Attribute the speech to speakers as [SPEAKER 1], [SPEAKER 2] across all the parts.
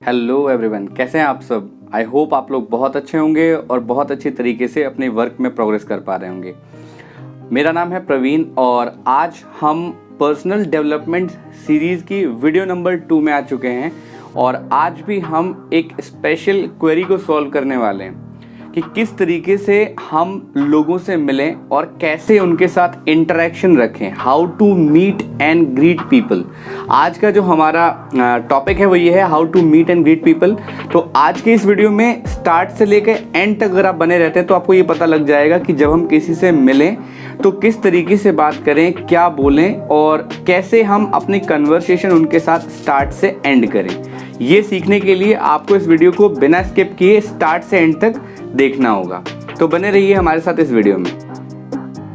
[SPEAKER 1] Hello everyone, कैसे हैं आप सब। आई होप आप लोग बहुत अच्छे होंगे और बहुत अच्छी तरीके से अपने वर्क में प्रोग्रेस कर पा रहे होंगे। मेरा नाम है प्रवीण और आज हम पर्सनल डेवलपमेंट सीरीज़ की वीडियो नंबर 2 में आ चुके हैं और आज भी हम एक स्पेशल क्वेरी को सॉल्व करने वाले हैं कि किस तरीके से हम लोगों से मिलें और कैसे उनके साथ इंटरेक्शन रखें। How to meet and greet people. आज का जो हमारा टॉपिक है वो ये है, how to meet and greet people. तो आज के इस वीडियो में स्टार्ट से लेकर एंड तक अगर आप बने रहते हैं तो आपको ये पता लग जाएगा कि जब हम किसी से मिलें तो किस तरीके से बात करें, क्या बोलें और कैसे हम अपनी कन्वर्सेशन उनके साथ स्टार्ट से एंड करें। ये सीखने के लिए आपको इस वीडियो को बिना स्किप किए स्टार्ट से एंड तक देखना होगा। तो बने रहिए हमारे साथ इस वीडियो में।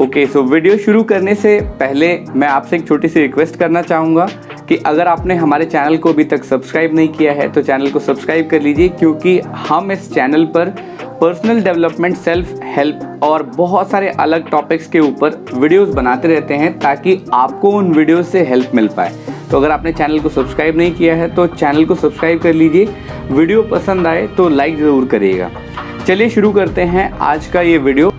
[SPEAKER 1] ओके, सो वीडियो शुरू करने से पहले मैं आपसे एक छोटी सी रिक्वेस्ट करना चाहूँगा कि अगर आपने हमारे चैनल को अभी तक सब्सक्राइब नहीं किया है तो चैनल को सब्सक्राइब कर लीजिए, क्योंकि हम इस चैनल पर पर्सनल डेवलपमेंट, सेल्फ हेल्प और बहुत सारे अलग टॉपिक्स के ऊपर वीडियोस बनाते रहते हैं ताकि आपको उन वीडियो से हेल्प मिल पाए। तो अगर आपने चैनल को सब्सक्राइब नहीं किया है तो चैनल को सब्सक्राइब कर लीजिए। वीडियो पसंद आए तो लाइक ज़रूर करिएगा। चलिए शुरू करते हैं आज का ये वीडियो।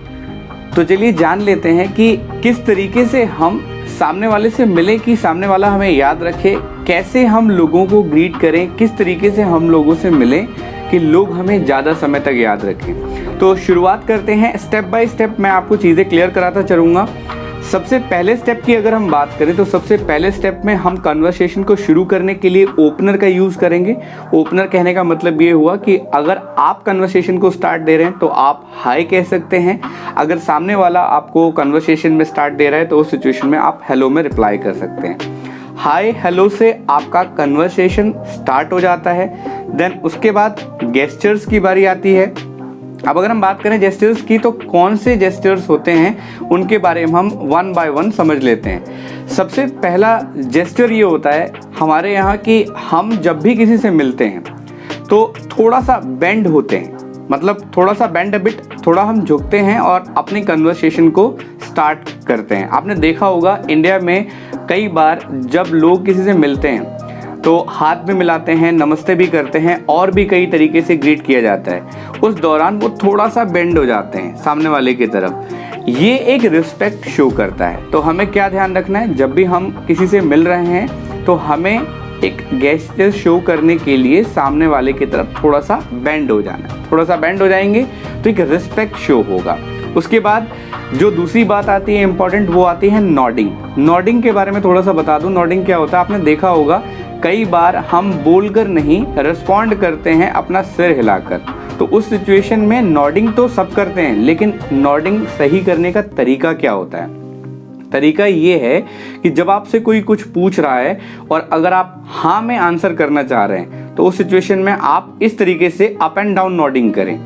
[SPEAKER 1] तो चलिए जान लेते हैं कि किस तरीके से हम सामने वाले से मिलें कि सामने वाला हमें याद रखे, कैसे हम लोगों को ग्रीट करें, किस तरीके से हम लोगों से मिलें कि लोग हमें ज़्यादा समय तक याद रखें। तो शुरुआत करते हैं। स्टेप बाय स्टेप मैं आपको चीज़ें क्लियर कराता चलूँगा। सबसे पहले स्टेप की अगर हम बात करें तो सबसे पहले स्टेप में हम कन्वर्सेशन को शुरू करने के लिए ओपनर का यूज़ करेंगे। ओपनर कहने का मतलब ये हुआ कि अगर आप कन्वर्सेशन को स्टार्ट दे रहे हैं तो आप हाय कह सकते हैं। अगर सामने वाला आपको कन्वर्सेशन में स्टार्ट दे रहा है तो उस सिचुएशन में आप हेलो में रिप्लाई कर सकते हैं। हाय हेलो से आपका कन्वर्सेशन स्टार्ट हो जाता है। देन उसके बाद गेस्चर्स की बारी आती है। अब अगर हम बात करें जेस्चर्स की तो कौन से जेस्चर्स होते हैं उनके बारे में हम वन बाय वन समझ लेते हैं। सबसे पहला जेस्चर ये होता है हमारे यहाँ कि हम जब भी किसी से मिलते हैं तो थोड़ा सा बेंड होते हैं, मतलब थोड़ा सा बेंड बिट, थोड़ा हम झुकते हैं और अपनी कन्वर्सेशन को स्टार्ट करते हैं। आपने देखा होगा इंडिया में कई बार जब लोग किसी से मिलते हैं तो हाथ भी मिलाते हैं, नमस्ते भी करते हैं और भी कई तरीके से ग्रीट किया जाता है। उस दौरान वो थोड़ा सा बेंड हो जाते हैं सामने वाले की तरफ। ये एक रिस्पेक्ट शो करता है। तो हमें क्या ध्यान रखना है, जब भी हम किसी से मिल रहे हैं तो हमें एक गेस्चर शो करने के लिए सामने वाले की तरफ थोड़ा सा बेंड हो जाना है। थोड़ा सा बेंड हो जाएंगे तो एक रिस्पेक्ट शो होगा। उसके बाद जो दूसरी बात आती है इंपॉर्टेंट, वो आती है नॉडिंग। नॉडिंग के बारे में थोड़ा सा बता दूं। नॉडिंग क्या होता है, आपने देखा होगा कई बार हम बोलकर नहीं रिस्पॉन्ड करते हैं अपना सिर हिलाकर। तो उस सिचुएशन में नॉडिंग तो सब करते हैं, लेकिन नॉडिंग सही करने का तरीका क्या होता है। तरीका ये है कि जब आपसे कोई कुछ पूछ रहा है और अगर आप हाँ में आंसर करना चाह रहे हैं तो उस सिचुएशन में आप इस तरीके से अप एंड डाउन नॉडिंग करें।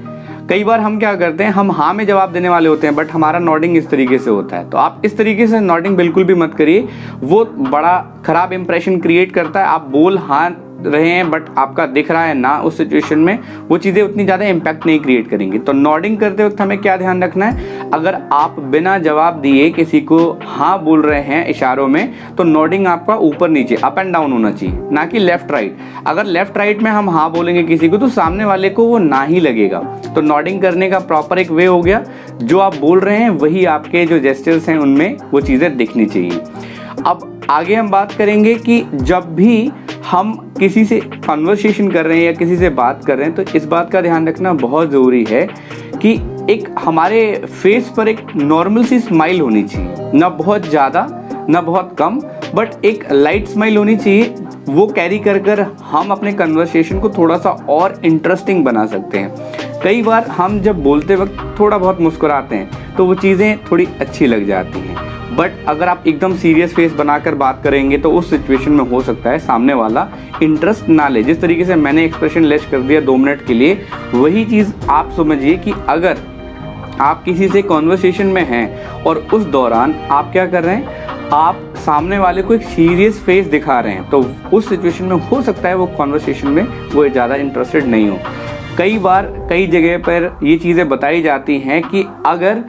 [SPEAKER 1] कई बार हम क्या करते हैं, हम हाँ में जवाब देने वाले होते हैं बट हमारा नॉडिंग इस तरीके से होता है। तो आप इस तरीके से नॉडिंग बिल्कुल भी मत करिए, वो बड़ा खराब इंप्रेशन क्रिएट करता है। आप बोल हाँ रहे हैं बट आपका दिख रहा है ना, उस सिचुएशन में वो चीज़ें उतनी ज़्यादा इम्पैक्ट नहीं क्रिएट करेंगी। तो नॉडिंग करते वक्त हमें क्या ध्यान रखना है, अगर आप बिना जवाब दिए किसी को हाँ बोल रहे हैं इशारों में तो नॉडिंग आपका ऊपर नीचे अप एंड डाउन होना चाहिए, ना कि लेफ्ट राइट। अगर लेफ्ट राइट में हम हाँ बोलेंगे किसी को तो सामने वाले को वो ना ही लगेगा। तो नॉडिंग करने का प्रॉपर एक वे हो गया, जो आप बोल रहे हैं वही आपके जो जेस्चर्स हैं उनमें वो चीज़ें दिखनी चाहिए। अब आगे हम बात करेंगे कि जब भी हम किसी से कन्वर्सेशन कर रहे हैं या किसी से बात कर रहे हैं तो इस बात का ध्यान रखना बहुत ज़रूरी है कि एक हमारे फेस पर एक नॉर्मल सी स्माइल होनी चाहिए, ना बहुत ज़्यादा ना बहुत कम, बट एक लाइट स्माइल होनी चाहिए। वो कैरी कर कर हम अपने कन्वर्सेशन को थोड़ा सा और इंटरेस्टिंग बना सकते हैं। कई बार हम जब बोलते वक्त थोड़ा बहुत मुस्कुराते हैं तो वो चीज़ें थोड़ी अच्छी लग जाती हैं, बट अगर आप एकदम सीरियस फेस बनाकर बात करेंगे तो उस सिचुएशन में हो सकता है सामने वाला इंटरेस्ट ना ले। जिस तरीके से मैंने एक्सप्रेशन लेस कर दिया 2 मिनट के लिए, वही चीज़ आप समझिए कि अगर आप किसी से कॉन्वर्सेशन में हैं और उस दौरान आप क्या कर रहे हैं, आप सामने वाले को एक सीरियस फेस दिखा रहे हैं तो उस सिचुएशन में हो सकता है वो कॉन्वर्सेशन में वो ज़्यादा इंटरेस्टेड नहीं हो। कई बार कई जगह पर ये चीज़ें बताई जाती हैं कि अगर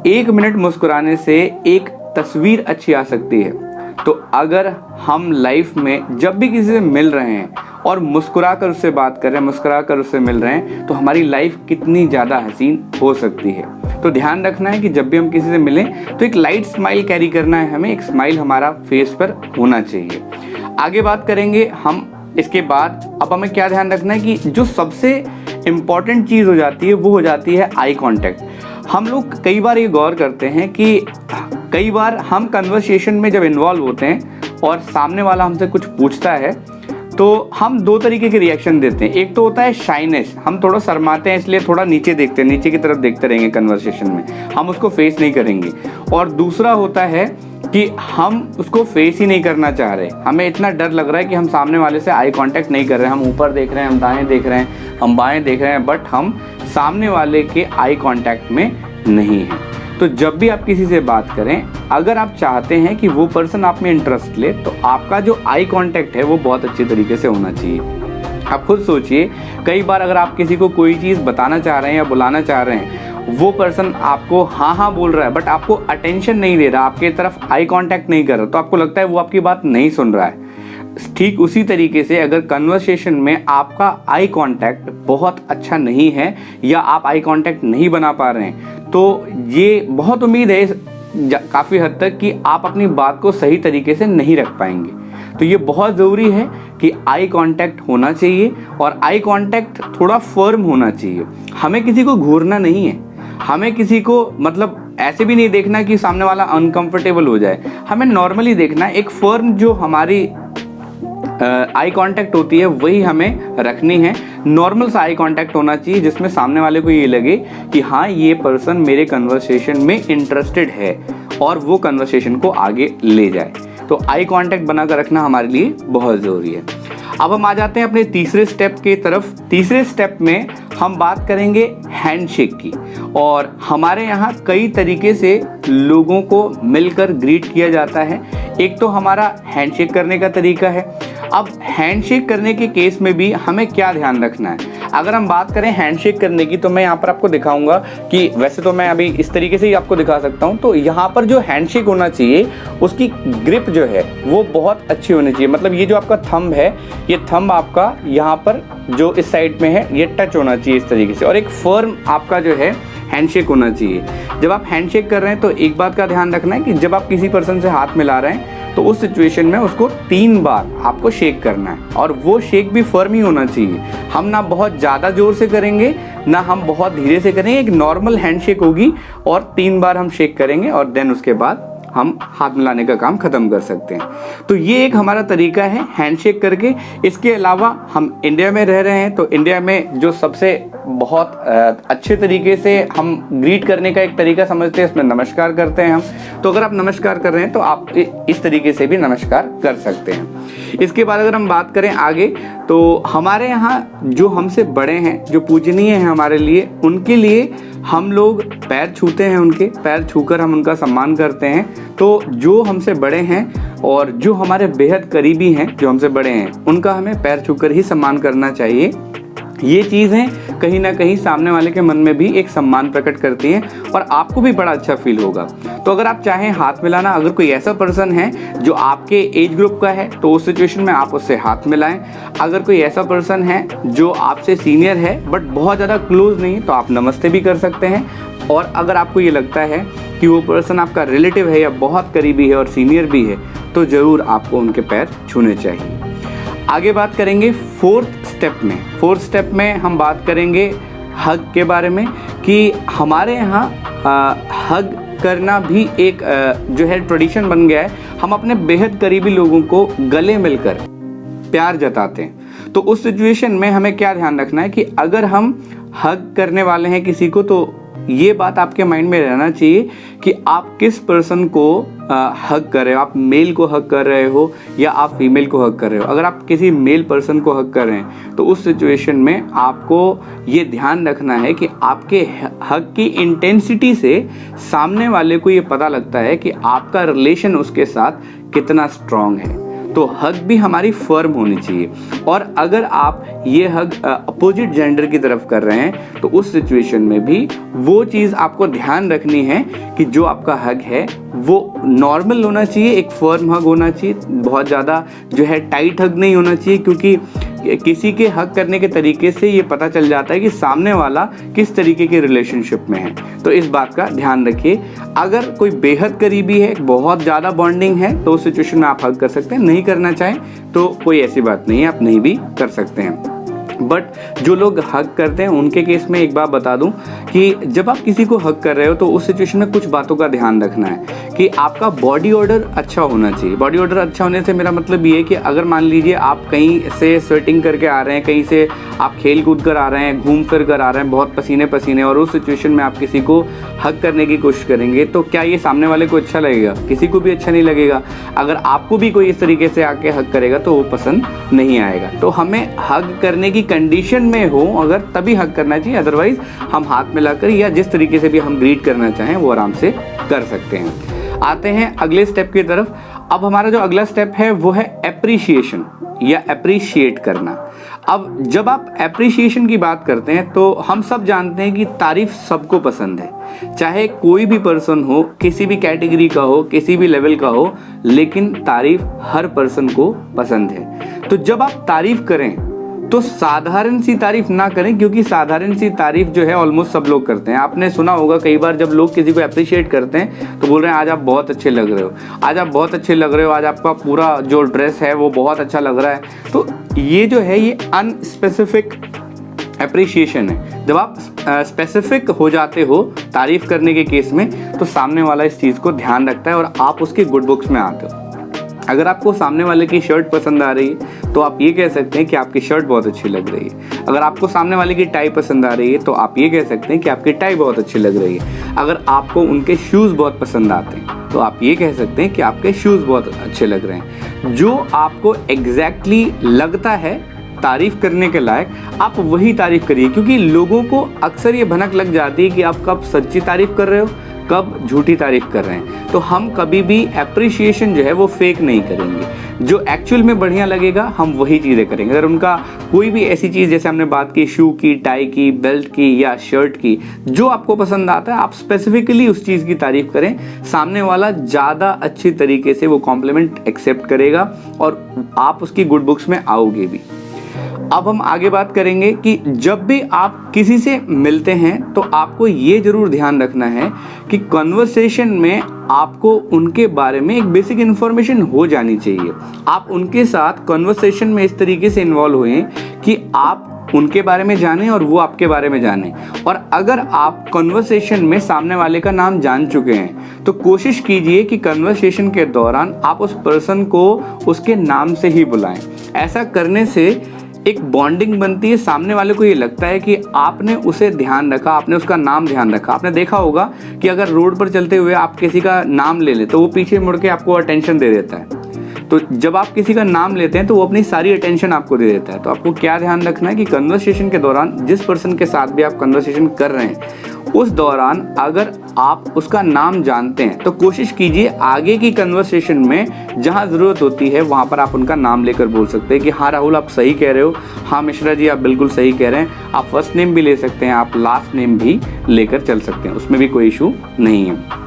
[SPEAKER 1] 1 मिनट मुस्कुराने से एक तस्वीर अच्छी आ सकती है। तो अगर हम लाइफ में जब भी किसी से मिल रहे हैं और मुस्कुरा कर उससे बात कर रहे हैं, मुस्कुरा कर उससे मिल रहे हैं, तो हमारी लाइफ कितनी ज़्यादा हसीन हो सकती है। तो ध्यान रखना है कि जब भी हम किसी से मिलें तो एक लाइट स्माइल कैरी करना है हमें, एक स्माइल हमारा फेस पर होना चाहिए। आगे बात करेंगे हम इसके बाद। अब हमें क्या ध्यान रखना है कि जो सबसे इम्पॉर्टेंट चीज़ हो जाती है वो हो जाती है आई कांटेक्ट। हम लोग कई बार ये गौर करते हैं कि कई बार हम कन्वर्सेशन में जब इन्वॉल्व होते हैं और सामने वाला हमसे कुछ पूछता है तो हम दो तरीके के रिएक्शन देते हैं। एक तो होता है शाइनेस, हम थोड़ा शर्माते हैं इसलिए थोड़ा नीचे देखते हैं, नीचे की तरफ देखते रहेंगे कन्वर्सेशन में, हम उसको फेस नहीं करेंगे। और दूसरा होता है कि हम उसको फेस ही नहीं करना चाह रहे, हमें इतना डर लग रहा है कि हम सामने वाले से आई कांटेक्ट नहीं कर रहे हैं, हम ऊपर देख रहे हैं, हम दाएं देख रहे हैं, हम बाएं देख रहे हैं, बट हम सामने वाले के आई कांटेक्ट में नहीं हैं। तो जब भी आप किसी से बात करें, अगर आप चाहते हैं कि वो पर्सन आप में इंटरेस्ट ले, तो आपका जो आई कांटेक्ट है वो बहुत अच्छे तरीके से होना चाहिए। आप खुद सोचिए, कई बार अगर आप किसी को कोई चीज़ बताना चाह रहे हैं या बुलाना चाह रहे हैं, वो पर्सन आपको हाँ हाँ बोल रहा है बट आपको अटेंशन नहीं दे रहा, आपके तरफ आई कांटेक्ट नहीं कर रहा, तो आपको लगता है वो आपकी बात नहीं सुन रहा है। ठीक उसी तरीके से अगर कन्वर्सेशन में आपका आई कांटेक्ट बहुत अच्छा नहीं है या आप आई कांटेक्ट नहीं बना पा रहे हैं, तो ये बहुत उम्मीद है काफ़ी हद तक कि आप अपनी बात को सही तरीके से नहीं रख पाएंगे। तो ये बहुत ज़रूरी है कि आई कांटेक्ट होना चाहिए और आई कांटेक्ट थोड़ा फर्म होना चाहिए। हमें किसी को घूरना नहीं है, हमें किसी को मतलब ऐसे भी नहीं देखना कि सामने वाला अनकंफर्टेबल हो जाए, हमें नॉर्मली देखना है। एक फर्म जो हमारी आई कांटेक्ट होती है वही हमें रखनी है। नॉर्मल सा आई कांटेक्ट होना चाहिए जिसमें सामने वाले को ये लगे कि हाँ, ये पर्सन मेरे कन्वर्सेशन में इंटरेस्टेड है और वो कन्वर्सेशन को आगे ले जाए। तो आई कांटेक्ट बनाकर रखना हमारे लिए बहुत ज़रूरी है। अब हम आ जाते हैं अपने तीसरे स्टेप की तरफ। तीसरे स्टेप में हम बात करेंगे हैंडशेक की, और हमारे यहाँ कई तरीके से लोगों को मिलकर ग्रीट किया जाता है। एक तो हमारा हैंडशेक करने का तरीका है। अब हैंडशेक करने के केस में भी हमें क्या ध्यान रखना है? अगर हम बात करें हैंडशेक करने की, तो मैं यहाँ पर आपको दिखाऊंगा कि वैसे तो मैं अभी इस तरीके से ही आपको दिखा सकता हूँ। तो यहाँ पर जो हैंडशेक होना चाहिए उसकी ग्रिप जो है वो बहुत अच्छी होनी चाहिए। मतलब ये जो आपका थंब है, ये थंब आपका यहाँ पर जो इस साइड में है ये टच होना चाहिए इस तरीके से, और एक फर्म आपका जो है हैंडशेक होना चाहिए। जब आप हैंडशेक कर रहे हैं तो एक बात का ध्यान रखना है कि जब आप किसी पर्सन से हाथ मिला रहे हैं तो उस सिचुएशन में उसको 3 बार आपको शेक करना है, और वो शेक भी फर्म ही होना चाहिए। हम ना बहुत ज़्यादा ज़ोर से करेंगे ना हम बहुत धीरे से करेंगे, एक नॉर्मल हैंडशेक होगी और 3 बार हम शेक करेंगे और देन उसके बाद हम हाथ मिलाने का काम ख़त्म कर सकते हैं। तो ये एक हमारा तरीका है हैंडशेक करके। इसके अलावा हम इंडिया में रह रहे हैं, तो इंडिया में जो सबसे बहुत अच्छे तरीके से हम ग्रीट करने का एक तरीका समझते हैं, इसमें नमस्कार करते हैं हम। तो अगर आप नमस्कार कर रहे हैं तो आप इस तरीके से भी नमस्कार कर सकते हैं। इसके बाद अगर हम बात करें आगे, तो हमारे यहाँ जो हमसे बड़े हैं, जो पूजनीय हैं हमारे लिए, उनके लिए हम लोग पैर छूते हैं, उनके पैर छूकर हम उनका सम्मान करते हैं। तो जो हमसे बड़े हैं और जो हमारे बेहद करीबी हैं, जो हमसे बड़े हैं, उनका हमें पैर छूकर ही सम्मान करना चाहिए। ये चीज़ें कहीं ना कहीं सामने वाले के मन में भी एक सम्मान प्रकट करती हैं और आपको भी बड़ा अच्छा फील होगा। तो अगर आप चाहें हाथ मिलाना, अगर कोई ऐसा पर्सन है जो आपके एज ग्रुप का है तो उस सिचुएशन में आप उससे हाथ मिलाएं। अगर कोई ऐसा पर्सन है जो आपसे सीनियर है बट बहुत ज़्यादा क्लोज नहीं, तो आप नमस्ते भी कर सकते हैं। और अगर आपको ये लगता है कि वो पर्सन आपका रिलेटिव है या बहुत करीबी है और सीनियर भी है, तो ज़रूर आपको उनके पैर छूने चाहिए। आगे बात करेंगे फोर्थ स्टेप में। फोर्थ स्टेप में हम बात करेंगे हग के बारे में, कि हमारे यहाँ हग करना भी एक जो है ट्रेडिशन बन गया है। हम अपने बेहद करीबी लोगों को गले मिलकर प्यार जताते हैं। तो उस सिचुएशन में हमें क्या ध्यान रखना है कि अगर हम हग करने वाले हैं किसी को, तो ये बात आपके माइंड में रहना चाहिए कि आप किस पर्सन को हग कर रहे हो। आप मेल को हग कर रहे हो या आप फीमेल को हग कर रहे हो। अगर आप किसी मेल पर्सन को हग कर रहे हैं तो उस सिचुएशन में आपको ये ध्यान रखना है कि आपके हग की इंटेंसिटी से सामने वाले को ये पता लगता है कि आपका रिलेशन उसके साथ कितना स्ट्रांग है। तो हग भी हमारी फर्म होनी चाहिए। और अगर आप ये हग अपोजिट जेंडर की तरफ कर रहे हैं तो उस सिचुएशन में भी वो चीज़ आपको ध्यान रखनी है कि जो आपका हग है वो नॉर्मल होना चाहिए, एक फर्म हग होना चाहिए। बहुत ज़्यादा जो है टाइट हग नहीं होना चाहिए, क्योंकि किसी के हक करने के तरीके से ये पता चल जाता है कि सामने वाला किस तरीके के रिलेशनशिप में है। तो इस बात का ध्यान रखिए। अगर कोई बेहद करीबी है, बहुत ज़्यादा बॉन्डिंग है, तो उस सिचुएशन में आप हक कर सकते हैं। नहीं करना चाहें तो कोई ऐसी बात नहीं है, आप नहीं भी कर सकते हैं। बट जो लोग हक करते हैं उनके केस में एक बात बता दूं कि जब आप किसी को हक कर रहे हो तो उस सिचुएशन में कुछ बातों का ध्यान रखना है कि आपका बॉडी ऑर्डर अच्छा होना चाहिए। बॉडी ऑर्डर अच्छा होने से मेरा मतलब ये है कि अगर मान लीजिए आप कहीं से स्वेटिंग करके आ रहे हैं, कहीं से आप खेल कूद कर आ रहे हैं, घूम फिर कर आ रहे हैं, बहुत पसीने पसीने, और उस सिचुएशन में आप किसी को हक करने की कोशिश करेंगे, तो क्या ये सामने वाले को अच्छा लगेगा? किसी को भी अच्छा नहीं लगेगा। अगर आपको भी कोई इस तरीके से आके हक करेगा तो वो पसंद नहीं आएगा। तो हमें हक करने की कंडीशन में हो अगर, तभी हक करना चाहिए, अदरवाइज हम हाथ में लाकर या जिस तरीके से भी हम ग्रीट करना चाहें वो आराम से कर सकते हैं। आते हैं अगले स्टेप की तरफ। अब हमारा जो अगला स्टेप है वो है एप्रिशिएशन या एप्रिशिएट करना। अब जब आप एप्रिशिएशन की बात करते हैं तो हम सब जानते हैं कि तारीफ सबको पसंद है, चाहे कोई भी पर्सन हो, किसी भी कैटेगरी का हो, किसी भी लेवल का हो, लेकिन तारीफ हर पर्सन को पसंद है। तो जब आप तारीफ करें तो साधारण सी तारीफ ना करें, क्योंकि साधारण सी तारीफ जो है ऑलमोस्ट सब लोग करते हैं। आपने सुना होगा कई बार जब लोग किसी को अप्रिशिएट करते हैं तो बोल रहे हैं आज आप बहुत अच्छे लग रहे हो, आज आप बहुत अच्छे लग रहे हो, आज आपका पूरा जो ड्रेस है वो बहुत अच्छा लग रहा है। तो ये जो है ये अनस्पेसिफिक एप्रिशिएशन है। जब आप स्पेसिफिक हो जाते हो तारीफ करने के केस में तो सामने वाला इस चीज़ को ध्यान रखता है और आप उसके गुड बुक्स में आते हो। अगर आपको सामने वाले की शर्ट पसंद आ रही है तो आप ये कह सकते हैं कि आपकी शर्ट बहुत अच्छी लग रही है। अगर आपको सामने वाले की टाई पसंद आ रही है तो आप ये कह सकते हैं कि आपकी टाई बहुत अच्छी लग रही है। अगर आपको उनके शूज़ बहुत पसंद आते हैं तो आप ये कह सकते हैं कि आपके शूज़ बहुत अच्छे लग रहे हैं। जो आपको एग्जैक्टली लगता है तारीफ करने के लायक, आप वही तारीफ करिए, क्योंकि लोगों को अक्सर ये भनक लग जाती है कि आप कब सच्ची तारीफ कर रहे हो, कब झूठी तारीफ कर रहे हैं। तो हम कभी भी एप्रिशिएशन जो है वो फेक नहीं करेंगे। जो एक्चुअल में बढ़िया लगेगा हम वही चीज़ें करेंगे। अगर उनका कोई भी ऐसी चीज़, जैसे हमने बात की शू की, टाई की, बेल्ट की या शर्ट की, जो आपको पसंद आता है आप स्पेसिफिकली उस चीज़ की तारीफ करें। सामने वाला ज़्यादा अच्छी तरीके से वो कॉम्प्लीमेंट एक्सेप्ट करेगा और आप उसकी गुड बुक्स में आओगे भी। अब हम आगे बात करेंगे कि जब भी आप किसी से मिलते हैं तो आपको ये जरूर ध्यान रखना है कि कन्वर्सेशन में आपको उनके बारे में एक बेसिक इन्फॉर्मेशन हो जानी चाहिए। आप उनके साथ कन्वर्सेशन में इस तरीके से इन्वॉल्व हुए कि आप उनके बारे में जानें और वो आपके बारे में जानें। और अगर आप कन्वर्सेशन में सामने वाले का नाम जान चुके हैं तो कोशिश कीजिए कि कन्वर्सेशन के दौरान आप उस पर्सन को उसके नाम से ही बुलाएं। ऐसा करने से एक बॉन्डिंग बनती है, सामने वाले को ये लगता है कि आपने उसे ध्यान रखा, आपने उसका नाम ध्यान रखा। आपने देखा होगा कि अगर रोड पर चलते हुए आप किसी का नाम ले लें तो वो पीछे मुड़ के आपको अटेंशन दे देता है। तो जब आप किसी का नाम लेते हैं तो वो अपनी सारी अटेंशन आपको दे देता है। तो आपको क्या ध्यान रखना है कि कन्वर्सेशन के दौरान जिस पर्सन के साथ भी आप कन्वर्सेशन कर रहे हैं उस दौरान अगर आप उसका नाम जानते हैं तो कोशिश कीजिए आगे की कन्वर्सेशन में जहां ज़रूरत होती है वहां पर आप उनका नाम लेकर बोल सकते हैं कि हाँ राहुल आप सही कह रहे हो, हाँ मिश्रा जी आप बिल्कुल सही कह रहे हैं। आप फर्स्ट नेम भी ले सकते हैं, आप लास्ट नेम भी लेकर चल सकते हैं, उसमें भी कोई इशू नहीं है।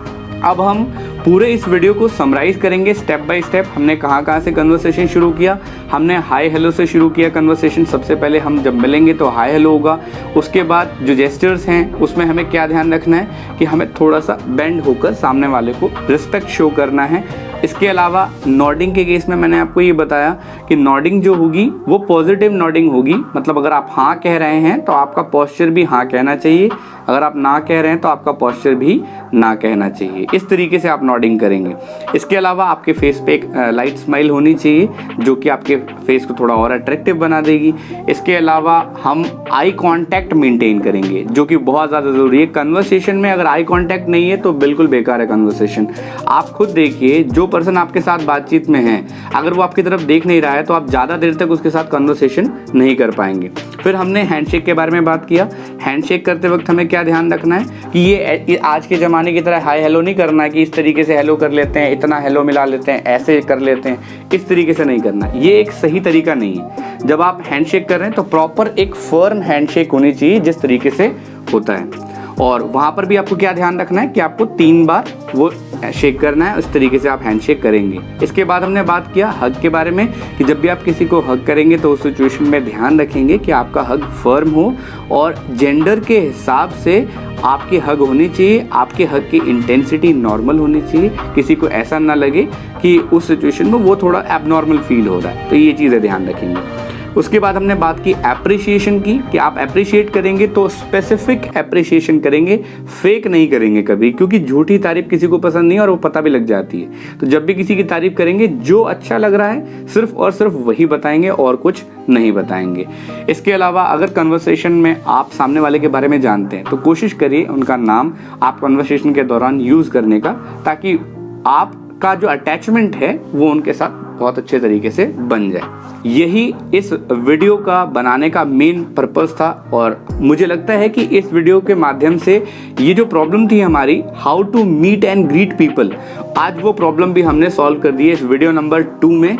[SPEAKER 1] अब हम पूरे इस वीडियो को समराइज करेंगे स्टेप बाय स्टेप। हमने कहाँ से कन्वर्सेशन शुरू किया। हमने हाय हेलो से शुरू किया कन्वर्सेशन। सबसे पहले हम जब मिलेंगे तो हाय हेलो होगा। उसके बाद जो जेस्चर्स हैं उसमें हमें क्या ध्यान रखना है कि हमें थोड़ा सा बेंड होकर सामने वाले को रिस्पेक्ट शो करना है। इसके अलावा नॉडिंग के केस में मैंने आपको ये बताया कि नॉडिंग जो होगी वो पॉजिटिव नॉडिंग होगी। मतलब अगर आप हाँ कह रहे हैं तो आपका पोस्चर भी हाँ कहना चाहिए, अगर आप ना कह रहे हैं तो आपका पोस्चर भी ना कहना चाहिए। इस तरीके से आप नॉडिंग करेंगे। इसके अलावा आपके फेस पे एक लाइट स्माइल होनी चाहिए जो कि आपके फेस को थोड़ा और अट्रैक्टिव बना देगी। इसके अलावा हम आई कांटेक्ट मेंटेन करेंगे जो कि बहुत ज़्यादा ज़रूरी है। कन्वर्सेशन में अगर आई कांटेक्ट नहीं है तो बिल्कुल बेकार है कन्वर्सेशन। आप खुद देखिए, जो पर्सन आपके साथ बातचीत में है अगर वो आपकी तरफ देख नहीं रहा है तो आप ज़्यादा देर तक उसके साथ कन्वर्सेशन नहीं कर पाएंगे। फिर हमने हैंडशेक के बारे में बात किया। हैंडशेक करते वक्त हमें क्या ध्यान रखना है कि ये आज के ज़माने की तरह हाय हेलो नहीं करना है कि इस तरीके से हेलो कर लेते हैं, इतना हेलो मिला लेते हैं, ऐसे कर लेते हैं, इस तरीके से नहीं करना। ये एक सही तरीका नहीं है। जब आप हैंडशेक कर रहे हैं तो प्रॉपर एक फर्म हैंडशेक होनी चाहिए जिस तरीके से होता है। और वहाँ पर भी आपको क्या ध्यान रखना है कि आपको 3 बार वो शेक करना है, उस तरीके से आप हैंडशेक करेंगे। इसके बाद हमने बात किया हग के बारे में कि जब भी आप किसी को हग करेंगे तो उस सिचुएशन में ध्यान रखेंगे कि आपका हग फर्म हो और जेंडर के हिसाब से आपकी हग होनी चाहिए, आपके हग की इंटेंसिटी नॉर्मल होनी चाहिए, किसी को ऐसा ना लगे कि उस सिचुएशन में वो थोड़ा एबनॉर्मल फील हो रहा है। तो ये चीज़ें ध्यान रखेंगे। उसके बाद हमने बात की एप्रिशिएशन की कि आप एप्रिशिएट करेंगे तो स्पेसिफिक एप्रिशिएशन करेंगे, फेक नहीं करेंगे कभी, क्योंकि झूठी तारीफ किसी को पसंद नहीं और वो पता भी लग जाती है। तो जब भी किसी की तारीफ करेंगे जो अच्छा लग रहा है सिर्फ और सिर्फ वही बताएंगे और कुछ नहीं बताएंगे। इसके अलावा अगर कन्वर्सेशन में आप सामने वाले के बारे में जानते हैं तो कोशिश करिए उनका नाम आप कन्वर्सेशन के दौरान यूज करने का, ताकि आपका जो अटैचमेंट है वो उनके साथ बहुत अच्छे तरीके से बन जाए। यही इस वीडियो का बनाने का मेन पर्पस था और मुझे लगता है कि इस वीडियो के माध्यम से ये जो प्रॉब्लम थी हमारी, how to meet and greet people, आज वो प्रॉब्लम भी हमने सॉल्व कर दी है इस वीडियो नंबर 2 में।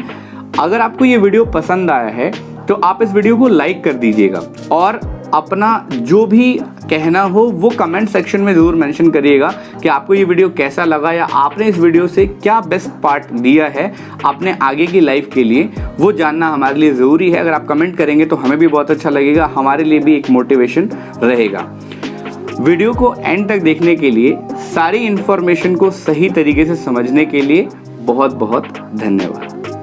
[SPEAKER 1] अगर आपको ये वीडियो पसंद आया है तो आप इस वीडियो को लाइक कर दीजिएगा और अपना जो भी कहना हो वो कमेंट सेक्शन में ज़रूर मेंशन करिएगा कि आपको ये वीडियो कैसा लगा या आपने इस वीडियो से क्या बेस्ट पार्ट लिया है अपने आगे की लाइफ के लिए, वो जानना हमारे लिए ज़रूरी है। अगर आप कमेंट करेंगे तो हमें भी बहुत अच्छा लगेगा, हमारे लिए भी एक मोटिवेशन रहेगा। वीडियो को एंड तक देखने के लिए, सारी इन्फॉर्मेशन को सही तरीके से समझने के लिए बहुत बहुत धन्यवाद।